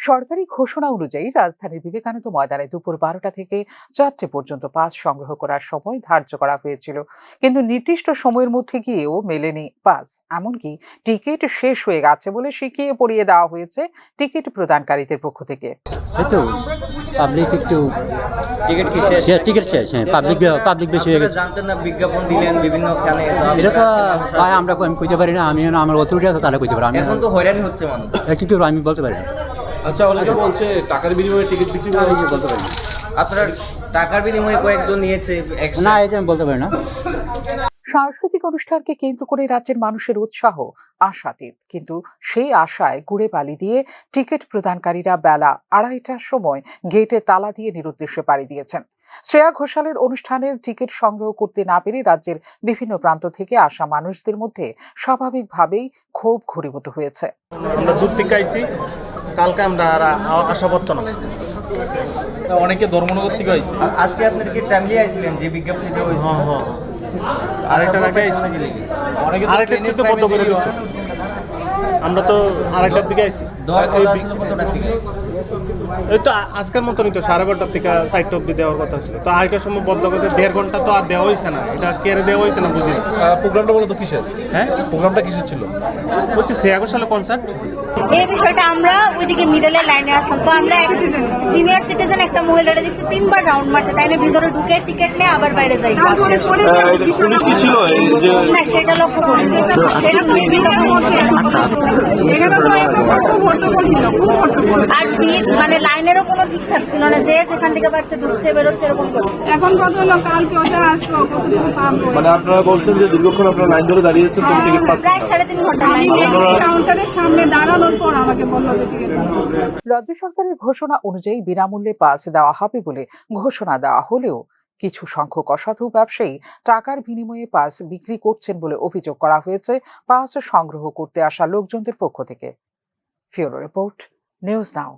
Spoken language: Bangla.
সরকারি ঘোষণা অনুযায়ী রাজধানীর বিবেকানন্দ ময়দানে দুপুর 12টা থেকে 4টে পর্যন্ত পাস সংগ্রহ করার সময় ধার্য করা হয়েছিল, কিন্তু নির্দিষ্ট সময়ের মধ্যে গিয়েও মেলেনি পাস। এমনকি টিকিট শেষ হয়ে গেছে বলে শিখিয়ে পড়িয়ে দেওয়া হয়েছে টিকিট প্রদানকারীদের পক্ষ থেকে। পাবলিক একটু টিকিট কি শেষ? টিকিট শেষ, হ্যাঁ। পাবলিক বেশি হয়ে গেছে। জানতেন না, বিজ্ঞাপন দিলেন বিভিন্ন খানে, এটা তো ভাই আমরা কইতে পারি না। আমি আমার অথরিটি আছে, তাহলে কইতে পারি। আমি এখন তো হয়রানি হচ্ছে মানুষ, কিন্তু আমি বলতে পারি না। আচ্ছা, অনেকে বলছে টাকার বিনিময়ে টিকিট বিক্রি করা হয়েছে, বলতে পারি না। আপনার টাকার বিনিময়ে কয়েকজন নিয়েছে না, এটা আমি বলতে পারি না। সাংস্কৃতিক অনুষ্ঠানকে কেন্দ্র করে রাজ্যের মানুষের উৎসাহ আশাতীত, কিন্তু সেই আশায় গুড়ে বালি দিয়ে টিকিট প্রদানকারীরা বেলা 2:30টার সময় গেটে তালা দিয়ে নিরুদ্দেশ্যে পাড়ি দিয়েছেন। শ্রেয়া ঘোষালের অনুষ্ঠানের টিকিট সংগ্রহ করতে না পেরে রাজ্যের বিভিন্ন প্রান্ত থেকে আসা মানুষদের মধ্যে স্বাভাবিকভাবেই ক্ষোভ ঘনীভূত হয়েছে। আমরা দূর থেকে আইছি, কালকে আমরা আশা করতাম না, অনেকে ধর্মনগর থেকে আইছি। আজকে আপনার কি টাইমলি আইছিলেন যে বিজ্ঞপ্তি দেওয়া হয়েছে? আরেকটা তো বন্ধ করে দিচ্ছে। আমরা তো আরেকটার দিকে আইছি। এই তো আজকের মতনই তো 12:30টার থেকে 4টা অব্দি দেওয়ার কথা ছিল, তো আরেকটার সময় বন্ধ করতে 1.5 ঘন্টা তো আর দেওয়া হয়েছে না। এটা কেড়ে দেওয়া হয়েছে না, বুঝি না। প্রোগ্রামটা বলো তো কিসের? হ্যাঁ, প্রোগ্রামটা কিসের ছিল? বলতে শ্রেয়া ঘোষালের কনসার্ট। এই বিষয়টা আমরা ওইদিকে মিডলে লাইনে আসলাম, তো আমরা সিনিয়র সিটিজেন একটা মহিলাটা দেখছি 3বার রাউন্ড মারতে, তাই না ভিতরে ঢুকে টিকিট নিয়ে আবার বাইরে যাই। পুলিশ কি ছিল? না, সেটা লক্ষ্য করি। আর মানে লাইনেরও কোনো ঠিক থাকছিল না, যে যেখান থেকে বাচ্চা ঢুকছে বেরোচ্ছে এরকম করছে। এখন কত লোক কালকে ওটা আসলো, কতটুকু পাবো? মানে আপনারা বলছেন যে দীর্ঘক্ষণ আপনারা লাইন ধরে দাঁড়িয়েছেন, তুমি টিকিট পাচ্ছেন প্রায় 3.5 ঘন্টা লাইন। কাউন্টারের সামনে দাঁড়ানোর পর আমাকে বললো যে টিকিট। রাজ্য সরকারের ঘোষণা অনুযায়ী বিনামূল্যে পাস দেওয়া হবে বলে ঘোষণা দেওয়া হলেও কিছু সংখ্যক অসাধু ব্যবসায়ী টাকার বিনিময়ে পাস বিক্রি করছেন বলে অভিযোগ করা হয়েছে পাস সংগ্রহ করতে আসা লোকজনদের পক্ষ থেকে। ফিউরো রিপোর্ট, নিউজ নাও।